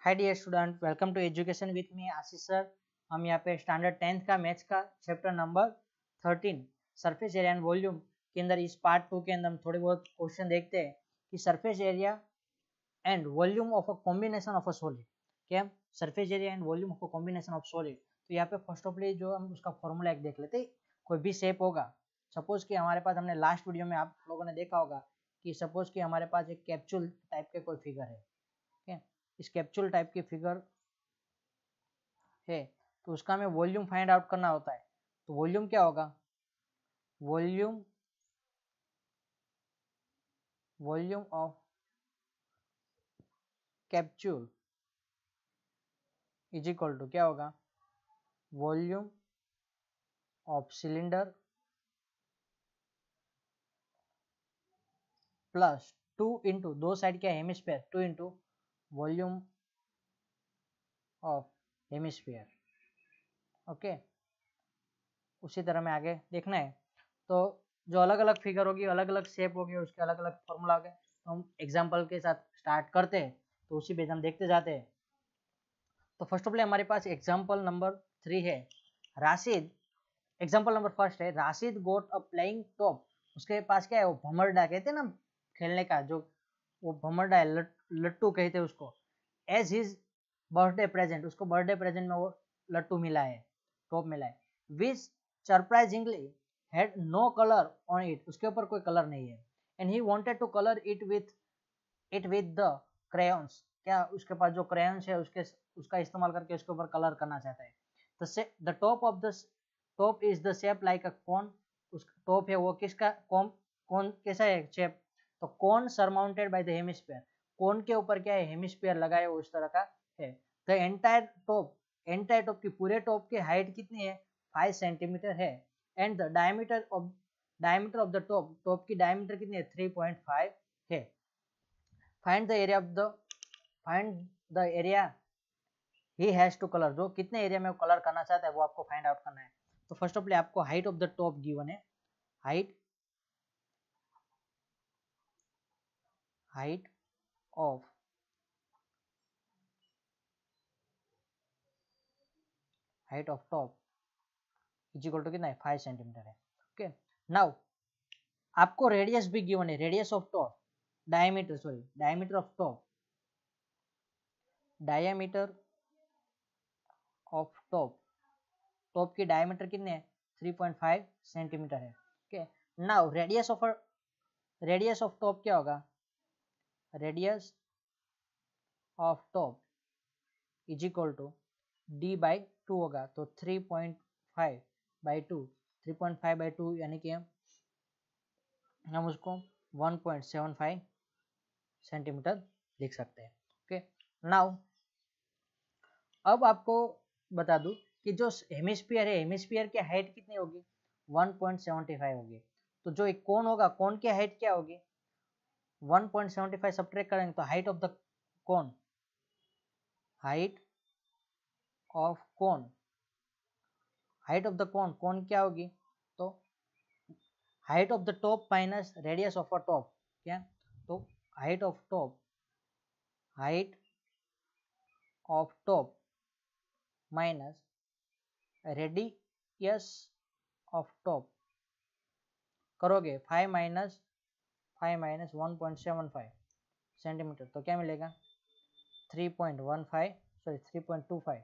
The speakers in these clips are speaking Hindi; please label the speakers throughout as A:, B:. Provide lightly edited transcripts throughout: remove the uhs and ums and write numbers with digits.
A: Hi dear student, welcome to education with me Ashish sir. हम यहाँ पे स्टैंडर्ड 10th का मैथ्स का chapter number 13 surface area and volume के अंदर इस पार्ट 2 के अंदर हम थोड़े बहुत क्वेश्चन देखते हैं कि surface area and volume of a combination of a solid. क्या surface area and volume of a combination of solid. तो यहाँ पे फर्स्ट ऑफ ऑल जो हम उसका फॉर्मूला एक देख लेते। कोई भी शेप होगा, सपोज कि हमारे पास, हमने लास्ट वीडियो में आप लोगों ने देखा होगा कि सपोज कि हमारे पास एक कैप्सूल टाइप के कोई फिगर है। इस कैप्सूल टाइप की फिगर है, तो उसका हमें वॉल्यूम फाइंड आउट करना होता है। तो वॉल्यूम क्या होगा? Volume volume of capsule is equal to क्या होगा? Volume of cylinder plus 2 into, दो साइड क्या, hemisphere, 2 into volume of hemisphere. Okay, उसी तरह में आगे देखना है। तो जो अलग अलग फिगर होगी, अलग अलग शेप होगी, उसके अलग अलग फॉर्मूला होंगे। तो हम एग्जाम्पल के साथ स्टार्ट करते हैं, तो उसी बेस हम देखते जाते हैं। तो फर्स्ट ऑफ ऑल हमारे पास एग्जाम्पल नंबर 3 है। राशिद, एग्जाम्पल नंबर फर्स्ट है, राशिद गोट अ प्लेइंग टॉप। उसके पास क्या है? वो भमरडा कहते हैं ना खेलने का, जो वो भमरडा है, लट्टू कहते हैं उसको। एज हिज बर्थडे प्रेजेंट, उसको बर्थडे प्रेजेंट में वो लट्टू मिला है, टॉप मिला है। Which surprisingly had no colour on it, उसके ऊपर कोई कलर नहीं है। And he wanted to colour it with the crayons, क्या उसके पास जो क्रेयॉन्स है उसका इस्तेमाल करके उसके ऊपर कलर करना चाहता है। The top is the shape like a cone, उस टॉप है वो किसका, कौन कैसा है शेप? तो कोन सरमाउंटेड बाय द हेमिस्फीयर, कोन के ऊपर क्या है? हेमिस्फीयर लगाए हुए उस तरह का है। द एंटायर टॉप की, पूरे टॉप की हाइट कितनी है? 5 सेंटीमीटर है। And the diameter of the top की डायमीटर कितनी है? 3.5 है। Find the area he has to colour, जो कितने एरिया में वो कलर करना चाहता है वो आपको फाइंड आउट करना है। तो फर्स्ट ऑफ ऑल आपको height of the top given है। Height height of top is equal to कितना है? 5 सेंटीमीटर है। ओके, नाउ आपको रेडियस भी गिवन है, radius of top, diameter of diameter of top की डायमीटर कितने है? 3.5 सेंटीमीटर है। Okay, now radius of top क्या होगा? Radius of top is equal to D by 2 होगा। तो 3.5 बाई 2, 3.5 बाई 2 यानी कि हम उसको 1.75 सेंटीमीटर लिख सकते हैं। ओके, नाउ अब आपको बता दूं कि जो हेमिस्फीयर है, हेमिस्फीयर की हाइट कितनी होगी? 1.75 होगी। तो जो एक कोन होगा, कोन की हाइट क्या होगी? 1.75 सब्ट्रैक्ट करेंगे तो height of the cone, height of cone cone क्या होगी? तो height of the top minus radius of a top, क्या? तो height of top minus radius of top करोगे 5 माइनस 1.75 सेंटीमीटर, तो क्या मिलेगा? 3.25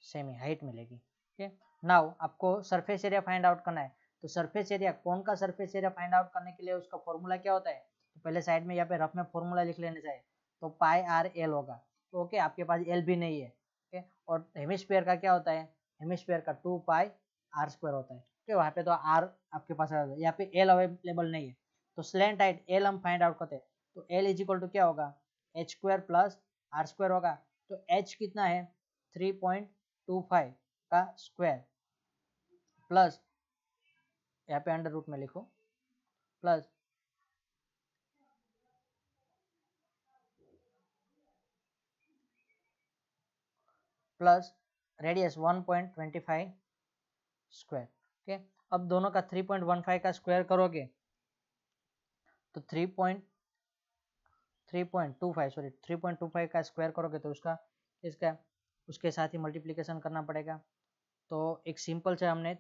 A: सेमी हाइट मिलेगी। ओके, नाउ आपको सरफेस एरिया फाइंड आउट करना है। तो सरफेस एरिया, कौन का सरफेस एरिया फाइंड आउट करने के लिए उसका फॉर्मूला क्या होता है? तो पहले साइड में यहाँ पे रफ में फॉर्मूला लिख लेने चाहिए। तो पाई आर एल होगा। तो ओके, आपके पास एल भी नहीं है। ओके, और हेमिस्फीयर का क्या होता है? हेमिस्फीयर का 2 पाई आर स्क्वायर होता है। ओके, वहाँ पे तो आर आपके पास, यहाँ पे एल अवेलेबल नहीं है। तो स्लैंट हाइट एल हम फाइंड आउट करते हैं। तो एल इज इक्वल टू क्या होगा? H square plus R square होगा। तो एच कितना है? 3.25 का स्क्वायर प्लस, यहाँ पे अंडर रूट में लिखो, प्लस रेडियस 1.25 स्क्वायर। ओके, अब दोनों का 3.15 का स्क्वायर करोगे तो 3.25 सॉरी 3.25 का स्क्वायर करोगे तो उसका इसका उसके साथ ही मल्टीप्लिकेशन करना पड़ेगा। तो एक सिंपल से हमने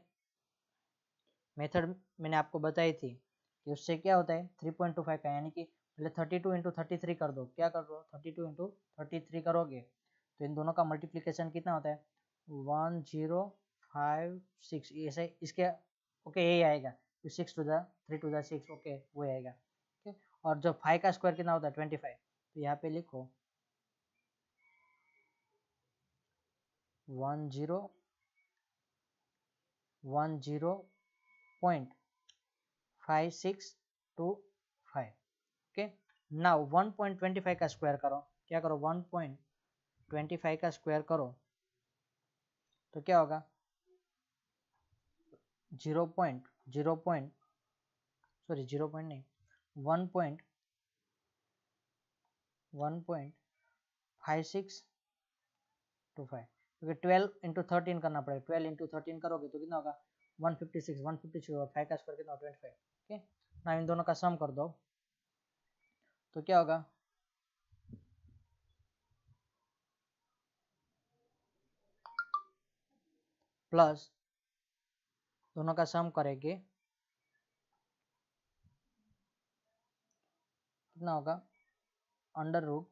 A: मेथड मैंने आपको बताई थी कि उससे क्या होता है 3.25 का, यानी कि पहले 32 इंटू 33 कर दो। क्या कर दो 32 इंटू 33 करोगे तो इन दोनों का मल्टीप्लिकेशन कितना होता है 1056 ऐसे इसके ओके यही आएगा 6 to the 3 to the 6 okay वो आएगा। ओके और जो 5 का स्क्वायर कितना होता है 25, तो यहाँ पे लिखो 10.5625 ओके। नाउ 1.25 का स्क्वायर करो। क्या करो 1.25 का स्क्वायर करो तो क्या होगा 0 पॉइंट सॉरी 0 पॉइंट नहीं 1.5625 क्योंकि 12 इंटू 13 करना पड़ेगा। 12 इंटू 13 करोगे तो कितना होगा 156 और 5 का स्क्वायर कितना 25। ओके ना इन दोनों का सम कर दो तो क्या होगा प्लस दोनों का सम करेंगे कितना होगा अंडर रूट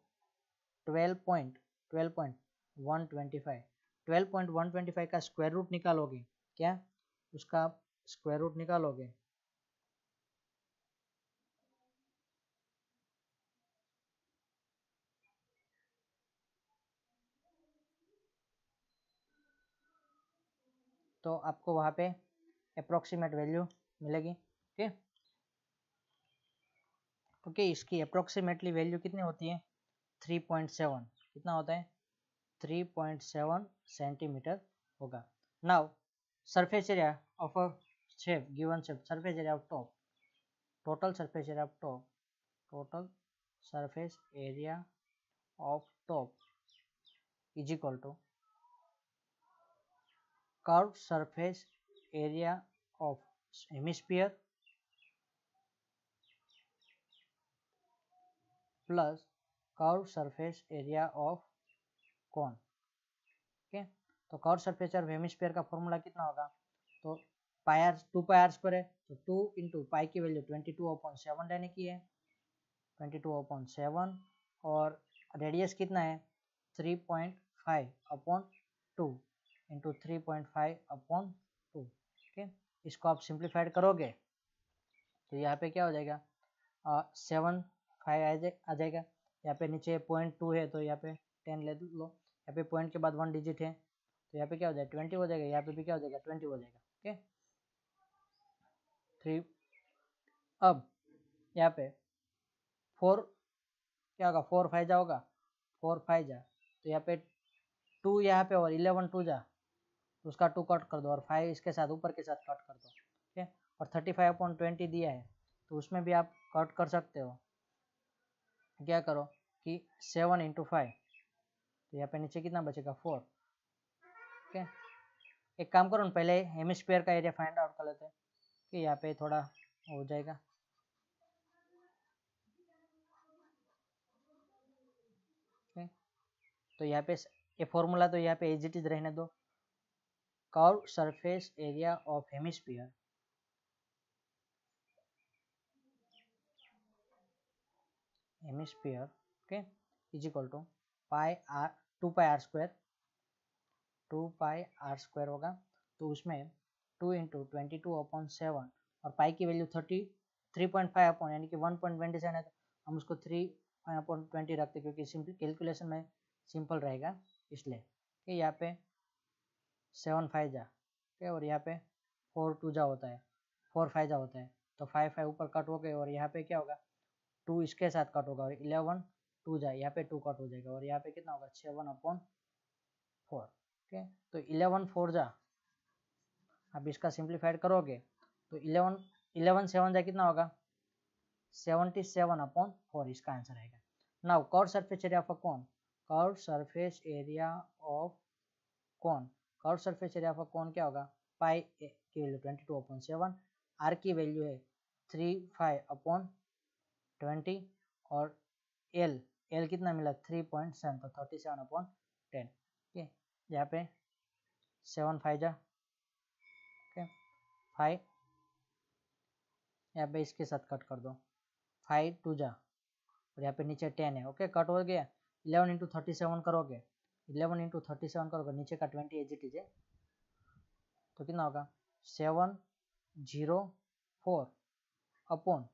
A: 12.125 का स्क्वायर रूट निकालोगे। क्या उसका स्क्वायर रूट निकालोगे तो आपको वहाँ पे अप्रोक्सीमेट वैल्यू मिलेगी। ओके क्योंकि इसकी अप्रोक्सीमेटली वैल्यू कितनी होती है 3.7 कितना होता है 3.7 सेंटीमीटर होगा। Now surface area of a shape given shape surface area of top total surface area of top total surface area of top is equal to curved surface area of hemisphere plus curved surface area of cone। Okay तो कर्व सरफेस ऑफ हेमिस्फीयर का फॉर्मूला कितना होगा तो पाई आर 2 पाई आर स्क्वायर है तो 2 इंटू पाई की वैल्यू 22/7 लेने की है 22/7 और रेडियस कितना है 3.5/2 इंटू 3.5/2। ओके इसको आप सिंप्लीफाइड करोगे तो यहाँ पे क्या हो जाएगा 7.5 आ जाएगा। यहाँ पे नीचे 0.2 है तो यहाँ पे 10 ले लो। यहाँ पे पॉइंट के बाद 1 डिजिट है तो यहाँ पे क्या हो जाएगा 20 हो जाएगा। यहाँ पे भी क्या हो जाएगा 20 हो जाएगा। ओके 3 अब यहाँ पे 4 क्या होगा 4 5 जा होगा 4 5 जा तो यहाँ पे 2 यहाँ पे और 11 2 जा तो उसका 2 कट कर दो और 5 इसके साथ ऊपर के साथ कट कर दो। ओके और 35/20 दिया है तो उसमें भी आप कट कर सकते हो। क्या करो कि 7 इंटू 5 तो यहाँ पे नीचे कितना बचेगा 4। ओके एक काम करो ना पहले हेमिस्फीयर का एरिया फाइंड आउट कर लेते हैं कि यहाँ पे थोड़ा हो जाएगा। ओके तो यहाँ पे ये फॉर्मूला तो यहाँ पे एज इट इज रहने दो curve surface area of hemisphere okay is equal to pi r 2 pi r square होगा तो उसमें 2 इंटू 22/7 और पाई की वैल्यू 3.5 अपॉन यानी कि 1.27 है तो हम उसको 3/20 रखते क्योंकि सिंपल कैलकुलेशन में सिंपल रहेगा इसलिए कि यहाँ पे 7 5 जा ओके और यहाँ पे 4 2 जा होता है 4 5 जा होता है तो 5 5 ऊपर कट हो गए और यहाँ पे क्या होगा 2 इसके साथ कट होगा और 11 2 जा यहाँ पे 2 कट हो जाएगा और यहाँ पे कितना होगा 7/4। ओके तो 11 4 जा आप इसका सिंप्लीफाइड करोगे तो 11 7 जा कितना होगा 77/4 इसका आंसर आएगा। Now curve surface area of a cone curve surface area of cone curve surface area of a cone क्या होगा पाई की वैल्यू 22/7 आर की वैल्यू है 35/20 और एल एल कितना मिला 3.7, तो 37/10। ओके, यहाँ पे 7 5 जा, ओके 5, यहाँ पे इसके साथ कट कर दो, 5 2 जा, और यहाँ पे नीचे 10 है। ओके, कट हो गया। 11 इंटू 37 करोगे, 11 इंटू 37 करोगे, नीचे का 20 एज इट इज है, तो कितना होगा 704 अपॉन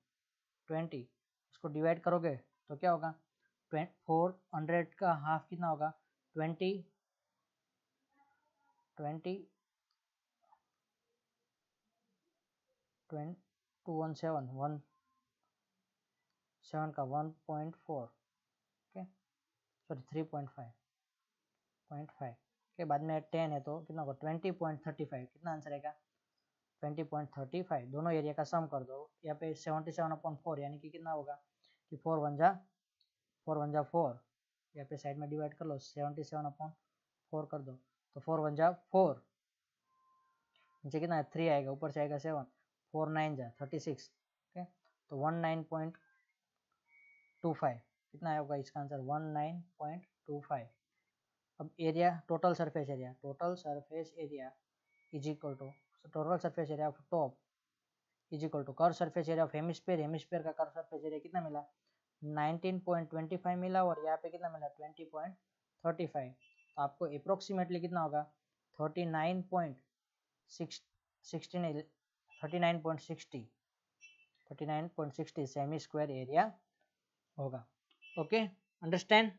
A: 20, इसको डिवाइड करोगे तो क्या होगा 400 का हाफ कितना होगा 20 20 217 7 का 1.4, ओके सॉरी 3.5 के बाद में 10 है तो कितना होगा 20.35, कितना आंसर आएगा 20.35। दोनों एरिया का सम कर दो, यहाँ पे 77/4 यानी कि कितना होगा कि 4 1 जा 4, यहाँ पे साइड में डिवाइड कर लो, 77/4 कर दो, तो 4 1 जा 4, नीचे कितना है 3 आएगा, ऊपर से आएगा 7, 4 9 जा 36, ओके तो 19.25, कितना होगा इसका आंसर 19.25। अब area, total surface area is equal to total surface area of top is equal to curve surface area of hemisphere, hemisphere का कर्व सरफेस एरिया कितना मिला 19.25 मिला, और यहाँ पे कितना मिला 20.35, तो आपको अप्रोक्सीमेटली कितना होगा 39.60 सेमी स्क्वायर एरिया होगा। Okay, understand.